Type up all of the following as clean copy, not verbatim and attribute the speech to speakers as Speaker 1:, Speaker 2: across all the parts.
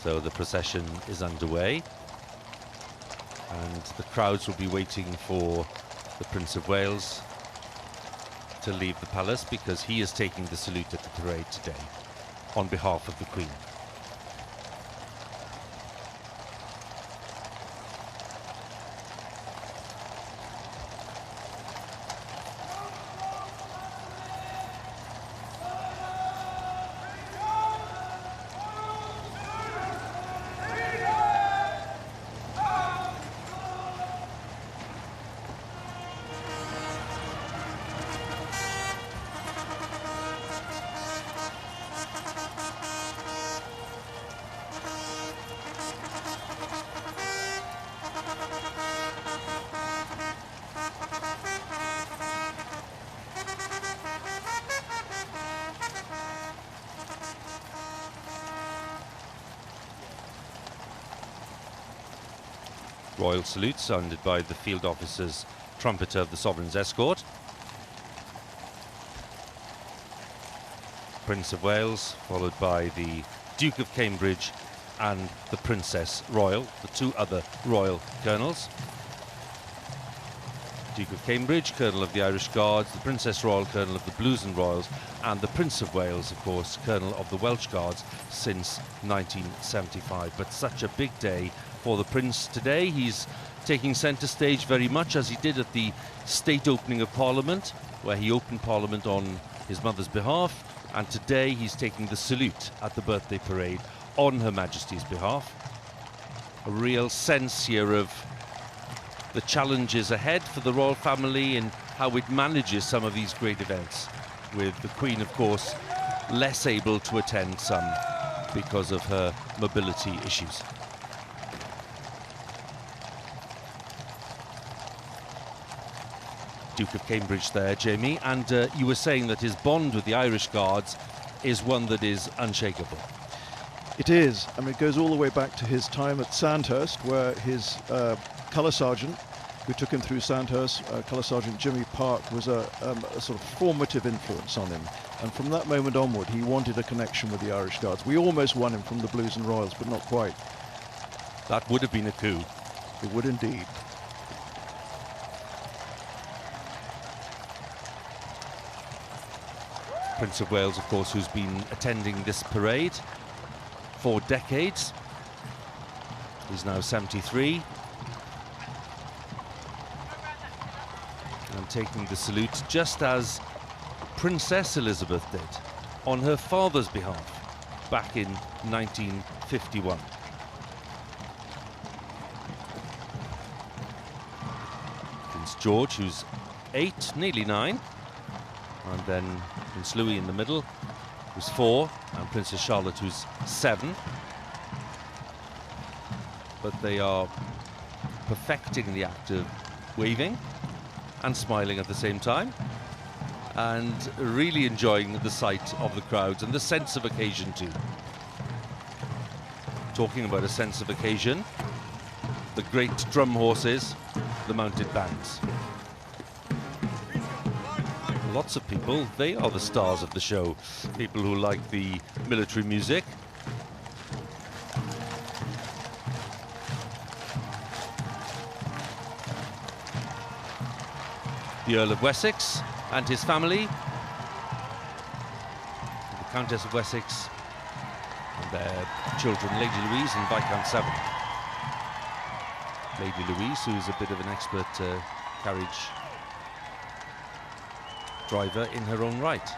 Speaker 1: So the procession is underway, and the crowds will be waiting for the Prince of Wales to leave the palace, because he is taking the salute at the parade today on behalf of the Queen. Royal salute sounded by the field officer's trumpeter of the Sovereign's escort. Prince of Wales, followed by the Duke of Cambridge and the Princess Royal, the two other royal colonels. Duke of Cambridge, Colonel of the Irish Guards, the Princess Royal, Colonel of the Blues and Royals, and the Prince of Wales, of course, Colonel of the Welsh Guards since 1975. But such a big day for the Prince today. He's taking centre stage very much as he did at the state opening of Parliament, where he opened Parliament on his mother's behalf, and today he's taking the salute at the birthday parade on Her Majesty's behalf. A real sense here of the challenges ahead for the royal family and how it manages some of these great events, with the Queen, of course, less able to attend some because of her mobility issues. Duke of Cambridge there, Jamie, and you were saying that his bond with the Irish Guards is one that is unshakable.
Speaker 2: It is. I mean, it goes all the way back to his time at Sandhurst, where his colour sergeant, who took him through Sandhurst, Colour Sergeant Jimmy Park, was a sort of formative influence on him. And from that moment onward, he wanted a connection with the Irish Guards. We almost won him from the Blues and Royals, but not quite.
Speaker 1: That would have been a coup.
Speaker 2: It would indeed.
Speaker 1: Prince of Wales, of course, who's been attending this parade for decades. He's now 73. And taking the salute just as Princess Elizabeth did on her father's behalf back in 1951. Prince George, who's 8, nearly 9. And then Prince Louis in the middle, who's 4, and Princess Charlotte, who's 7. But they are perfecting the act of waving and smiling at the same time, and really enjoying the sight of the crowds and the sense of occasion too. Talking about a sense of occasion, the great drum horses, the mounted bands. Lots of people, they are the stars of the show. People who like the military music. The Earl of Wessex and his family. The Countess of Wessex and their children, Lady Louise and Viscount Severn. Lady Louise, who is a bit of an expert carriage driver in her own right.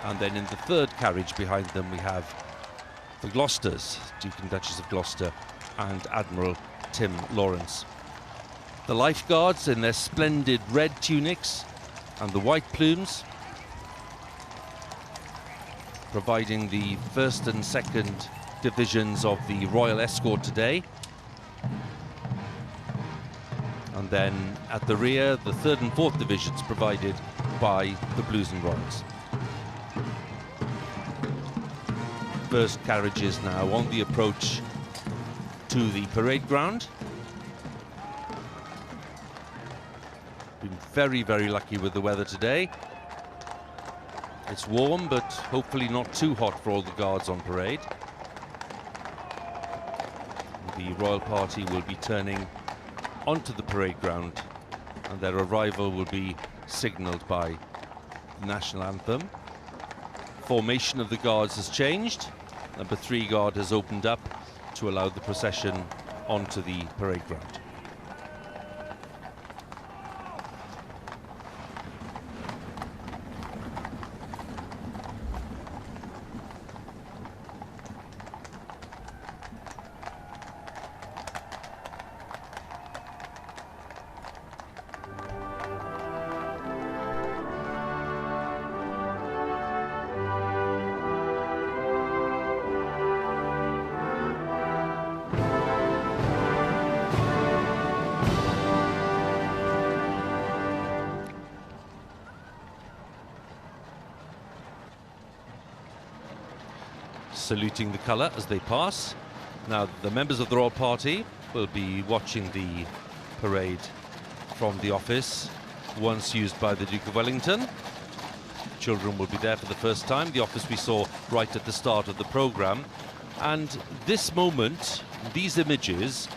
Speaker 1: And then in the third carriage behind them we have the Gloucesters, Duke and Duchess of Gloucester and Admiral Tim Lawrence. The lifeguards in their splendid red tunics and the white plumes, providing the 1st and 2nd divisions of the Royal Escort today. And then at the rear, the 3rd and 4th divisions provided by the Blues and Royals. First carriages now on the approach to the parade ground. Been very, very lucky with the weather today. It's warm, but hopefully not too hot for all the guards on parade. The royal party will be turning onto the parade ground, and their arrival will be signalled by the national anthem. Formation of the guards has changed. Number 3 guard has opened up to allow the procession onto the parade ground. Saluting the colour as they pass. Now the members of the royal party will be watching the parade from the office once used by the Duke of Wellington. Children will be there for the first time, the office we saw right at the start of the programme. And this moment, these images,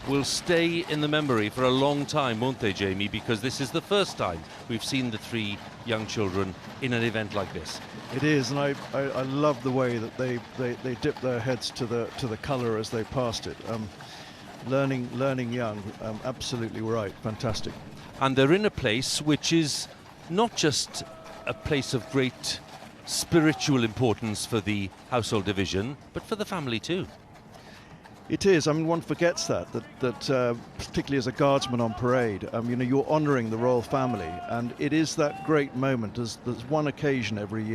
Speaker 1: will stay in the memory for a long time, won't they, Jamie? Because this is the first time we've seen the 3 young children in an event like this.
Speaker 2: It is, and I love the way that they dip their heads to the colour as they passed it. Learning young, absolutely right, fantastic.
Speaker 1: And they're in a place which is not just a place of great spiritual importance for the household division, but for the family too.
Speaker 2: It is. I mean, one forgets that particularly as a guardsman on parade, you know, you're honouring the royal family, and it is that great moment. There's one occasion every year